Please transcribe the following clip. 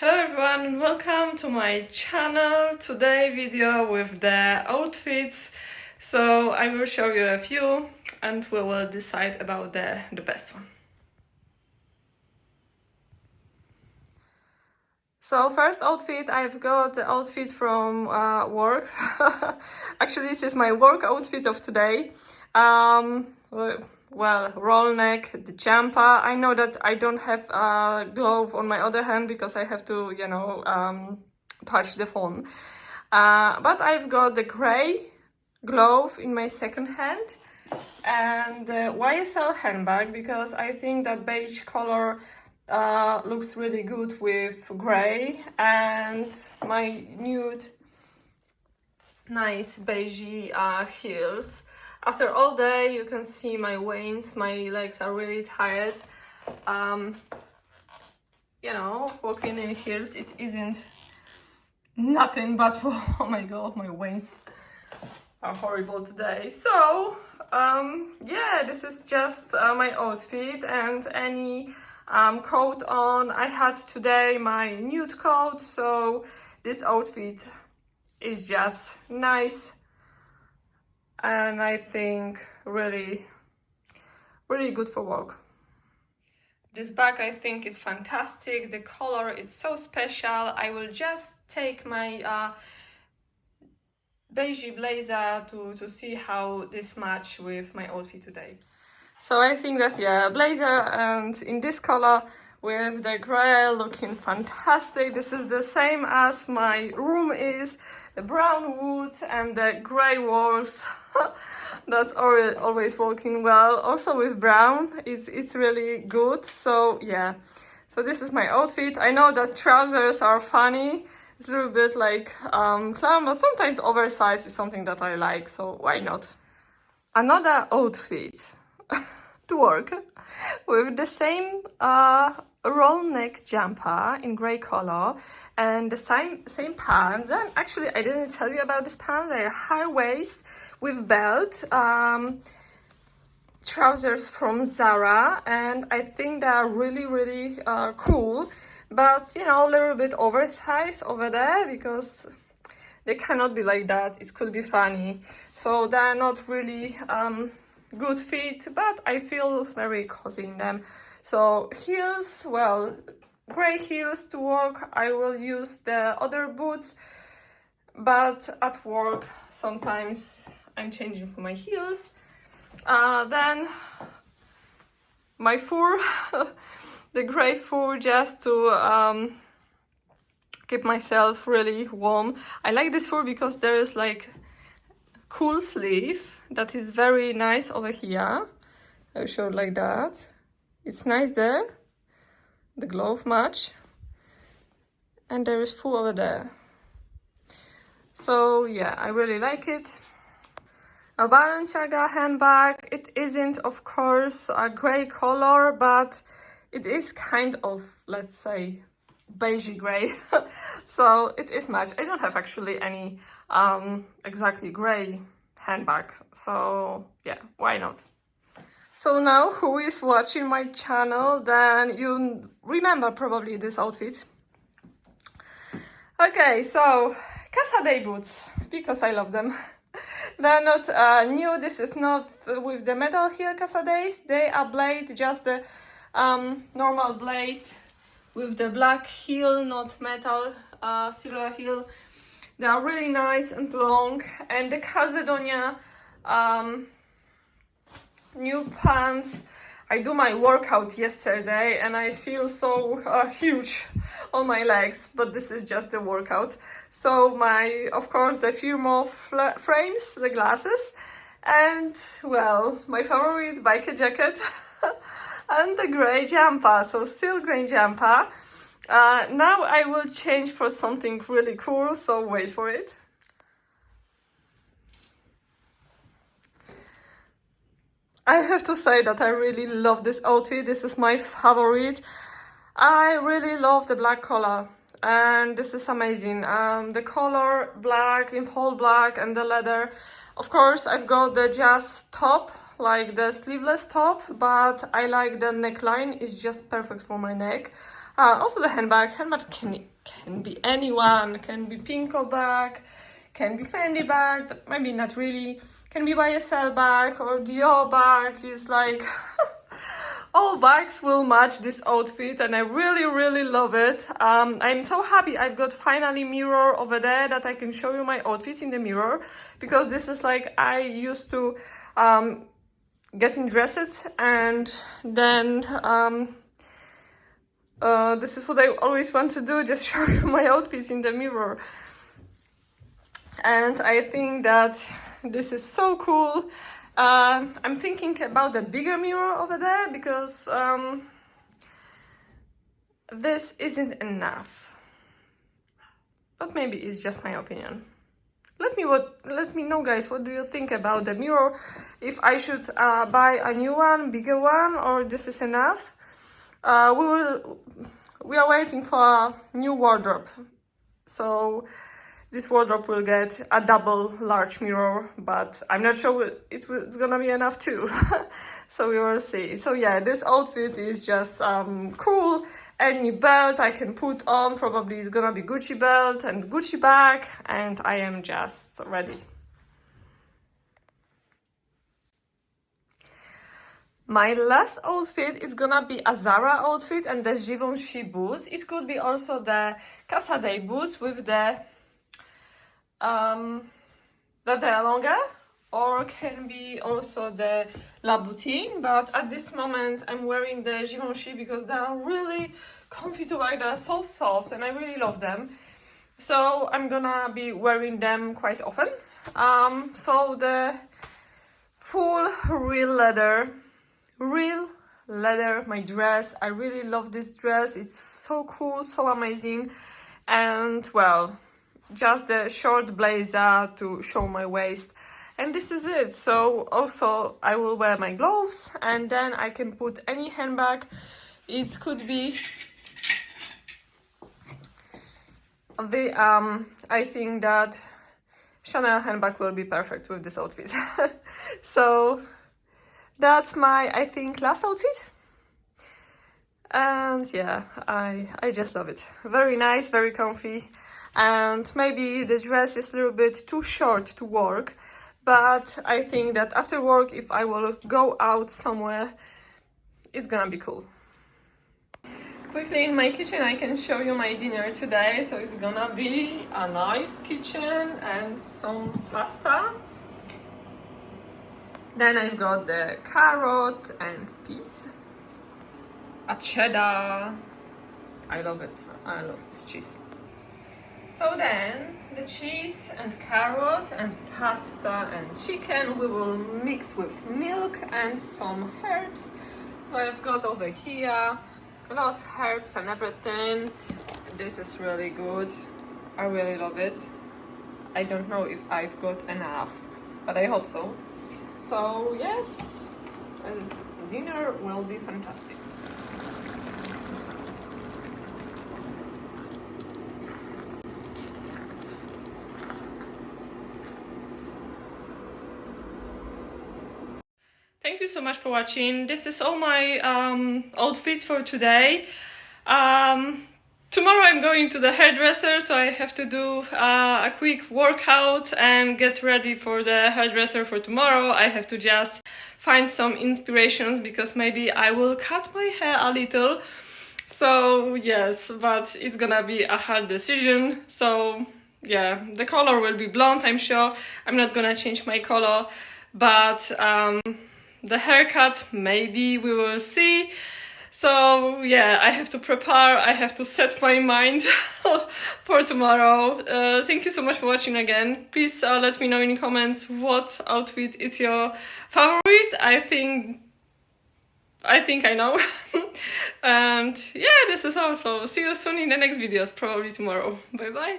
Hello everyone and welcome to my channel. Today video with the outfits. So I will show you a few and we will decide about the best one. So first outfit, I've got the outfit from work. Actually this is my work outfit of today. Well, roll neck, the jumper. I know that I don't have a glove on my other hand because I have to, touch the phone. But I've got the gray glove in my second hand and the YSL handbag because I think that beige color looks really good with gray, and my nude nice beigey heels. After all day you can see my veins, my legs are really tired. Walking in heels, it isn't nothing but oh my god, my veins are horrible today. So yeah, this is just my outfit and any coat on. I had today my nude coat, so this outfit is just nice and I think really good for work. This bag I think is fantastic. The color is so special. I will just take my beige blazer to see how this match with my outfit today. So I think that yeah, blazer and in this color with the gray looking fantastic. This is the same as my room is, the brown wood and the gray walls. That's always working well. Also with brown, it's really good. So yeah, so this is my outfit. I know that trousers are funny. It's a little bit like clown, but sometimes oversized is something that I like, so why not? Another outfit to work with the same roll neck jumper in gray color and the same pants. And actually I didn't tell you about this pants. They are high waist with belt, trousers from Zara, and I think they are really cool, but a little bit oversized over there because they cannot be like that. It could be funny, so they're not really good fit, but I feel very cozy in them. So heels, well, gray heels to work. I will use the other boots, but at work sometimes I'm changing for my heels. Then my fur, the gray fur, just to keep myself really warm. I like this fur because there is like cool sleeve that is very nice over here. I'll show it like that. It's nice there. The glove match. And there is fur over there. So yeah, I really like it. A Balenciaga handbag. It isn't, of course, a gray color, but it is kind of, let's say, beigey gray. So it is matched. I don't have actually any exactly gray handbag, so yeah, why not? So now who is watching my channel, then you remember probably this outfit. Okay, so Casa Day boots, because I love them. They're not new. This is not with the metal heel Casa Days. They are blade, just the normal blade with the black heel, not metal silver heel. They are really nice and long. And the Calzedonia new pants. I do my workout yesterday and I feel so huge on my legs, but this is just the workout. So of course, the Firmo frames, the glasses, and well, my favorite biker jacket and the gray jumper. So still gray jumper. Now I will change for something really cool, so wait for it. I have to say that I really love this outfit. This is my favorite. I really love the black color. and this is amazing. The color black, impole black, and the leather. Of course, I've got the just top, like the sleeveless top, but I like the neckline. It's just perfect for my neck. Also the handbag. Handbag can be anyone. Can be Pinko bag, can be Fendi bag, but maybe not really. Can be YSL bag or Dior bag. It's like all bags will match this outfit, and I really love it. I'm so happy I've got finally mirror over there that I can show you my outfits in the mirror, because this is like I used to getting dressed, and then this is what I always want to do, just show you my outfits in the mirror. And I think that this is so cool. I'm thinking about the bigger mirror over there, because this isn't enough. But maybe it's just my opinion. Let me know, guys, what do you think about the mirror? If I should buy a new one, bigger one, or this is enough. We are waiting for a new wardrobe, so this wardrobe will get a double large mirror, but I'm not sure it's gonna be enough too. So we will see. So yeah, this outfit is just cool. Any belt I can put on, probably it's gonna be Gucci belt and Gucci bag, and I am just ready. My last outfit is gonna be a Zara outfit and the Givenchy boots. It could be also the Casadei boots with the longer, or can be also the Labutin, but at this moment I'm wearing the Givenchy because they are really comfy to wear. They're so soft and I really love them, so I'm gonna be wearing them quite often. So the full real leather, my dress. I really love this dress. It's so cool, so amazing. And well, just the short blazer to show my waist, and this is it. So also I will wear my gloves, and then I can put any handbag. It could be the I think that Chanel handbag will be perfect with this outfit. So that's my, I think, last outfit. And yeah, I just love it. Very nice, very comfy. And maybe the dress is a little bit too short to work, but I think that after work, if I will go out somewhere, it's gonna be cool. Quickly in my kitchen, I can show you my dinner today. So it's gonna be a nice kitchen and some pasta. Then I've got the carrot and peas, a cheddar. I love it. I love this cheese. So then the cheese and carrot and pasta and chicken we will mix with milk and some herbs. So I've got over here lots of herbs and everything. This is really good. I really love it. I don't know if I've got enough, but I hope so. So yes, dinner will be fantastic. Thank you so much for watching. This is all my outfits for today. Tomorrow I'm going to the hairdresser, so I have to do a quick workout and get ready for the hairdresser for tomorrow. I have to just find some inspirations because maybe I will cut my hair a little. So yes, but it's gonna be a hard decision. So yeah, the color will be blonde, I'm sure. I'm not gonna change my color, but the haircut, maybe we will see. So yeah, I have to prepare, I have to set my mind for tomorrow. Thank you so much for watching again. Please let me know in the comments what outfit is your favorite. I think I know. And yeah, this is all. So see you soon in the next videos, probably tomorrow. Bye bye.